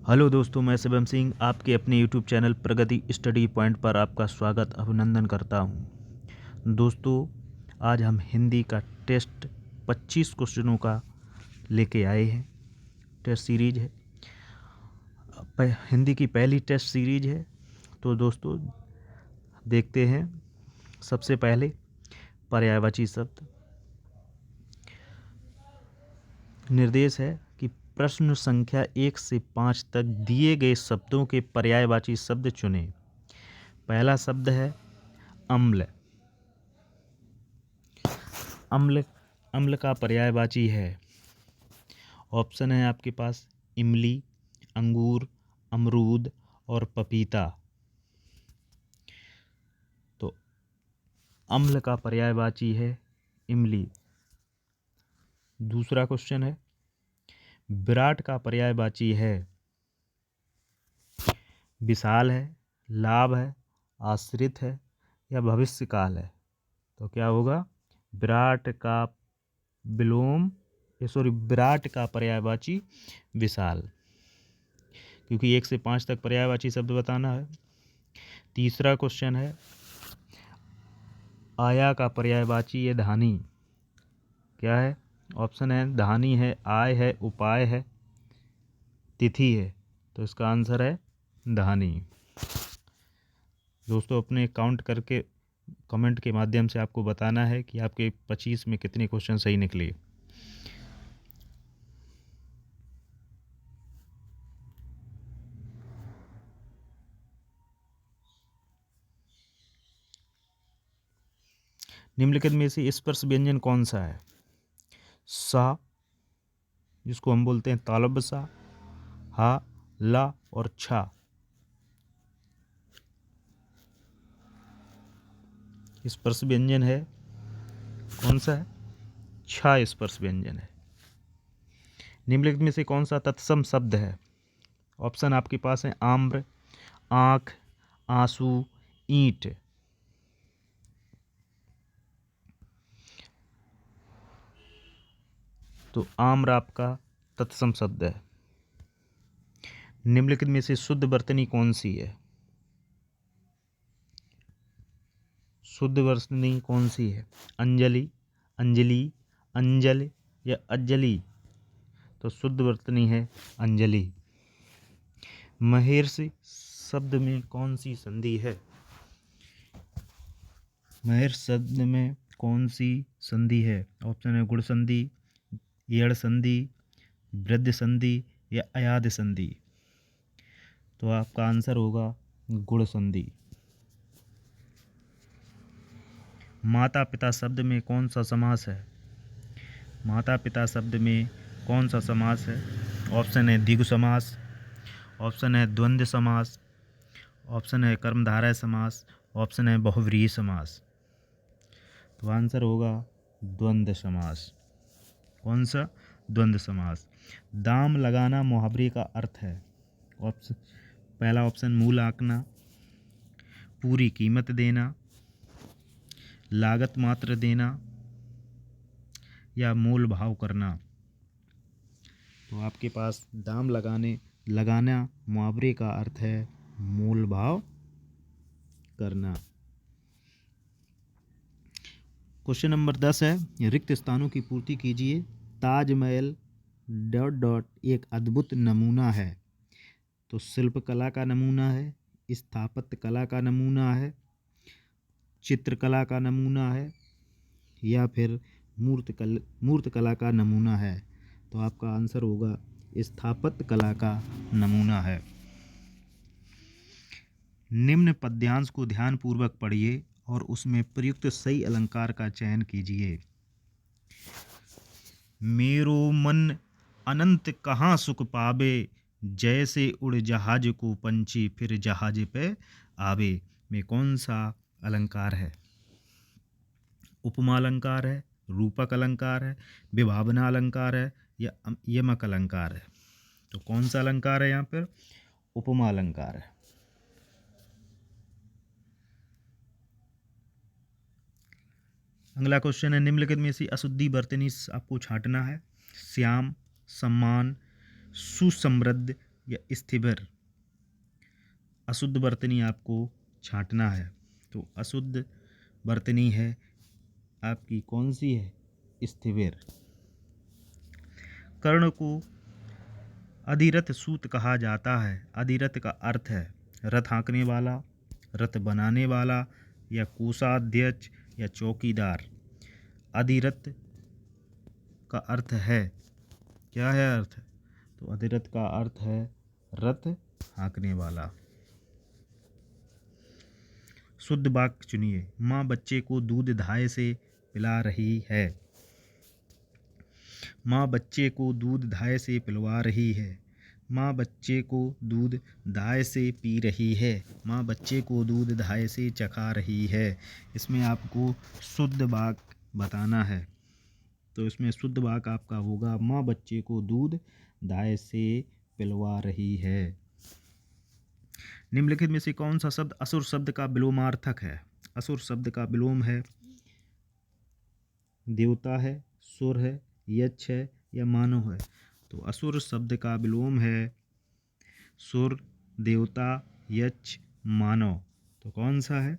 Hello दोस्तों, मैं शिवम सिंह आपके अपने यूट्यूब चैनल प्रगति स्टडी पॉइंट पर आपका स्वागत अभिनंदन करता हूं। दोस्तों, आज हम हिंदी का टेस्ट 25 क्वेश्चनों का लेके आए हैं। टेस्ट सीरीज है, हिंदी की पहली टेस्ट सीरीज है। तो दोस्तों देखते हैं। सबसे पहले पर्यायवाची शब्द। निर्देश है कि प्रश्न संख्या 1 से 5 तक दिए गए शब्दों के पर्यायवाची शब्द चुनें। पहला शब्द है अम्ल। अम्ल अम्ल का पर्यायवाची है। ऑप्शन है आपके पास इमली, अंगूर, अमरूद और पपीता। तो अम्ल का पर्यायवाची है इमली। दूसरा क्वेश्चन है विराट का पर्यायवाची है विशाल है, लाभ है, आश्रित है या भविष्यकाल है। तो क्या होगा? विराट का विराट का पर्यायवाची विशाल, क्योंकि 1 से 5 तक पर्यायवाची शब्द बताना है। तीसरा क्वेश्चन है आया का पर्यायवाची है धानी। क्या है? ऑप्शन है धानी है, आय है, उपाय है, तिथि है। तो इसका आंसर है धानी। दोस्तों, अपने काउंट करके कमेंट के माध्यम से आपको बताना है कि आपके 25 में कितने क्वेश्चन सही निकले। निम्नलिखित में से स्पर्श व्यंजन कौन सा है? सा, जिसको हम बोलते हैं तालब सा, हा, ला और छा। स्पर्श व्यंजन है कौन सा है? छा स्पर्श व्यंजन है। निम्नलिखित में से कौन सा तत्सम शब्द है? ऑप्शन आपके पास है आम्र, आँख, आंसू, ईंट। तो आम्र आपका तत्सम शब्द है। निम्नलिखित में से शुद्ध वर्तनी कौन सी है? शुद्ध वर्तनी कौन सी है? अंजलि, अंजलि, अंजल या अज्जलि। तो शुद्ध वर्तनी है अंजलि। महेर्षि शब्द में कौन सी संधि है? महेर्ष शब्द में कौन सी संधि है? ऑप्शन है गुण संधि, यड़ संधि, वृद्ध संधि या अयाद संधि। तो आपका आंसर होगा गुण संधि। माता पिता शब्द में कौन सा समास है? माता पिता शब्द में कौन सा समास है? ऑप्शन है द्विगु समास, ऑप्शन है द्वंद्व समास, ऑप्शन है कर्मधारय समास, ऑप्शन है बहुव्रीहि समास। तो आंसर होगा द्वंद्व समास। कौन सा? द्वंद्व समास। दाम लगाना मुहावरे का अर्थ है। ऑप्शन पहला ऑप्शन मूल आंकना, पूरी कीमत देना, लागत मात्र देना या मोल भाव करना। तो आपके पास दाम लगाना मुहावरे का अर्थ है मोल भाव करना। क्वेश्चन नंबर 10 है रिक्त स्थानों की पूर्ति कीजिए। ताजमहल ... एक अद्भुत नमूना है। तो शिल्पकला का नमूना है, स्थापत्य कला का नमूना है, चित्रकला का नमूना है या फिर मूर्त कला का नमूना है। तो आपका आंसर होगा स्थापत्य कला का नमूना है। निम्न पद्यांश को ध्यानपूर्वक पढ़िए और उसमें प्रयुक्त सही अलंकार का चयन कीजिए। मेरो मन अनंत कहाँ सुख पावे, जैसे उड़ जहाज को पंछी फिर जहाज पे आवे। में कौन सा अलंकार है? उपमा अलंकार है, रूपक अलंकार है, विभावना अलंकार है या यमक अलंकार है। तो कौन सा अलंकार है यहाँ पर? उपमा अलंकार है। अगला क्वेश्चन है निम्नलिखित में से अशुद्धि वर्तनी आपको छांटना है। श्याम, सम्मान, सुसमृद्ध, या स्थिर? अशुद्ध वर्तनी आपको छांटना है। तो अशुद्ध वर्तनी है आपकी कौन सी है? स्थिर। कर्ण को अधिरथ सूत कहा जाता है। अधिरथ का अर्थ है रथ हाँकने वाला, रथ बनाने वाला, या कोषाध्यक्ष, या चौकीदार। अधिरथ का अर्थ है, क्या है अर्थ? तो अधिरथ का अर्थ है रथ हाँकने वाला। शुद्ध वाक्य चुनिए। माँ बच्चे को दूध धाय से पिला रही है। माँ बच्चे को दूध धाय से पिलवा रही है। माँ बच्चे को दूध धाय से पी रही है। माँ बच्चे को दूध धाय से चखा रही है। इसमें आपको शुद्ध वाक्य बताना है। तो इसमें शुद्ध वाक्य आपका होगा माँ बच्चे को दूध धाय से पिलवा रही है। निम्नलिखित में से कौन सा शब्द असुर शब्द का विलोमार्थक है? असुर शब्द का विलोम है देवता है, सुर है, यक्ष है, या मानव है। तो असुर शब्द का विलोम है सुर, देवता, यक्ष, मानव। तो कौन सा है?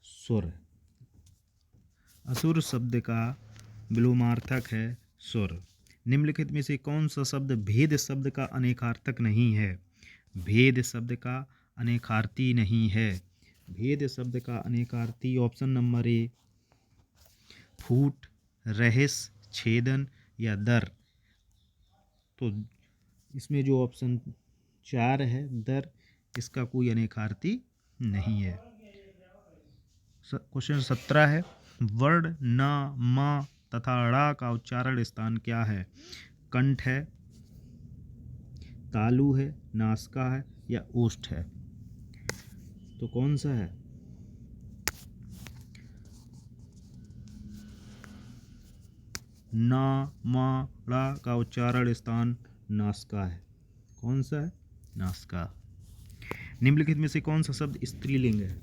सुर। असुर शब्द का विलोमार्थक है सुर। निम्नलिखित में से कौन सा शब्द भेद शब्द का अनेकार्थक नहीं है? भेद शब्द का अनेकार्थी नहीं है। भेद शब्द का अनेकार्थी ऑप्शन नंबर ए फूट, रहस्य, छेदन, या दर। तो इसमें जो ऑप्शन 4 है दर, इसका कोई अनेकार्थी नहीं है। क्वेश्चन 17 है वर्ण न, म तथा ड़ का उच्चारण स्थान क्या है? कंठ है, तालु है, नासिका है, या ओष्ठ है। तो कौन सा है? न, म, ड़ का उच्चारण स्थान नासिका है। कौन सा है? नासिका। निम्नलिखित में से कौन सा शब्द स्त्रीलिंग है?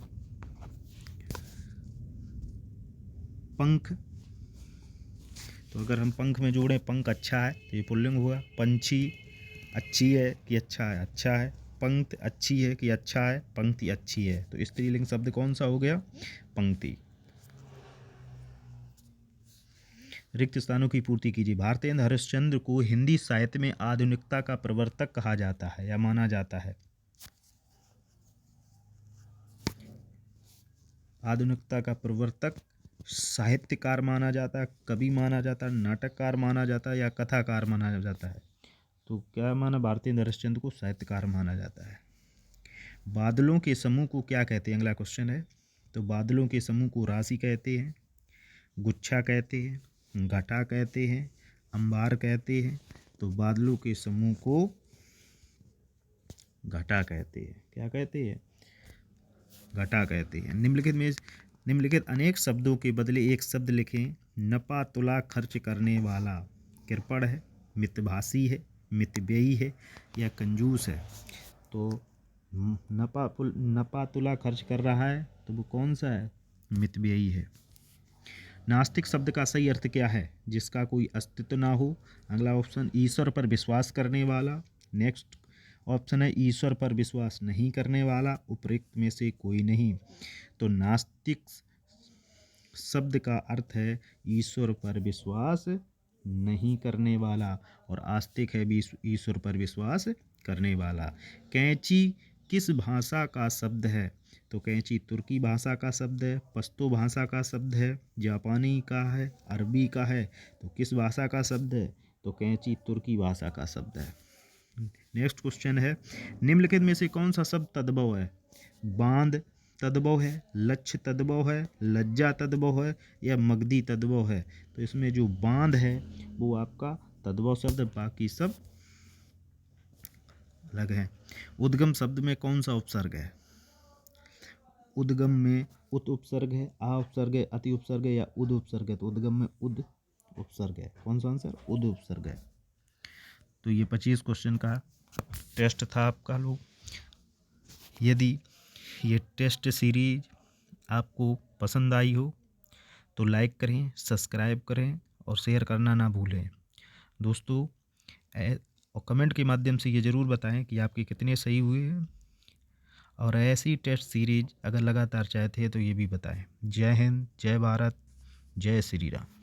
पंख। तो अगर हम पंख में जोड़ें पंख अच्छा है तो ये पुल्लिंग हुआ। पंछी अच्छी है कि अच्छा है? अच्छा है। पंक्ति अच्छी है कि अच्छा है? पंक्ति अच्छी है। तो स्त्रीलिंग शब्द कौन सा हो गया? पंक्ति। रिक्त स्थानों की पूर्ति कीजिए। भारतेंद्र हरिश्चंद्र को हिंदी साहित्य में आधुनिकता का प्रवर्तक कहा जाता है या माना जाता है? आधुनिकता का प्रवर्तक साहित्यकार माना जाता है, कवि माना जाता है, नाटककार माना जाता है, या कथाकार माना जाता है? तो क्या माना? भारतेंद्र हरिश्चंद्र को साहित्यकार माना जाता है। बादलों के समूह को क्या कहते हैं? अगला क्वेश्चन है। तो बादलों के समूह को राशि कहते हैं, गुच्छा कहते हैं, घटा कहते हैं, अंबार कहते हैं। तो बादलों के समूह को घटा कहते हैं। क्या कहते हैं? घटा कहते हैं। निम्नलिखित अनेक शब्दों के बदले एक शब्द लिखें। नपा तुला खर्च करने वाला कृपण है, मितभाषी है, मितव्ययी है, या कंजूस है। तो नपा तुला खर्च कर रहा है तो वो कौन सा है? मितव्ययी है। नास्तिक शब्द का सही अर्थ क्या है? जिसका कोई अस्तित्व ना हो। अगला ऑप्शन ईश्वर पर विश्वास करने वाला। नेक्स्ट ऑप्शन है ईश्वर पर विश्वास नहीं करने वाला। उपरोक्त में से कोई नहीं। तो नास्तिक शब्द का अर्थ है ईश्वर पर विश्वास नहीं करने वाला, और आस्तिक है ईश्वर पर विश्वास करने वाला। कैंची किस भाषा का शब्द है? तो कैंची तुर्की भाषा का शब्द है, पश्तो भाषा का शब्द है, जापानी का है, अरबी का है। तो किस भाषा का शब्द है? तो कैंची तुर्की भाषा का शब्द है। नेक्स्ट क्वेश्चन है निम्नलिखित में से कौन सा शब्द तद्भव है? बांध तद्भव है, लक्ष्य तद्भव है, लज्जा तद्भव है, या मगधी तद्भव है। तो इसमें जो बांध है वो आपका तद्भव शब्द, बाकी सब अलग है। उद्गम शब्द में कौन सा उपसर्ग है? उद्गम में उत उपसर्ग है, आ उपसर्ग है, अति उपसर्ग है, या उद उपसर्ग है। तो उद्गम में उद उपसर्ग है। कौन सा आंसर? उद उपसर्ग है। तो ये 25 क्वेश्चन का टेस्ट था आपका लोग। यदि ये टेस्ट सीरीज आपको पसंद आई हो तो लाइक करें, सब्सक्राइब करें और शेयर करना ना भूलें। दोस्तों और कमेंट के माध्यम से ये ज़रूर बताएं कि आपके कितने सही हुए हैं। और ऐसी टेस्ट सीरीज अगर लगातार चाहते हैं तो ये भी बताएं। जय हिंद, जय भारत, जय श्री राम।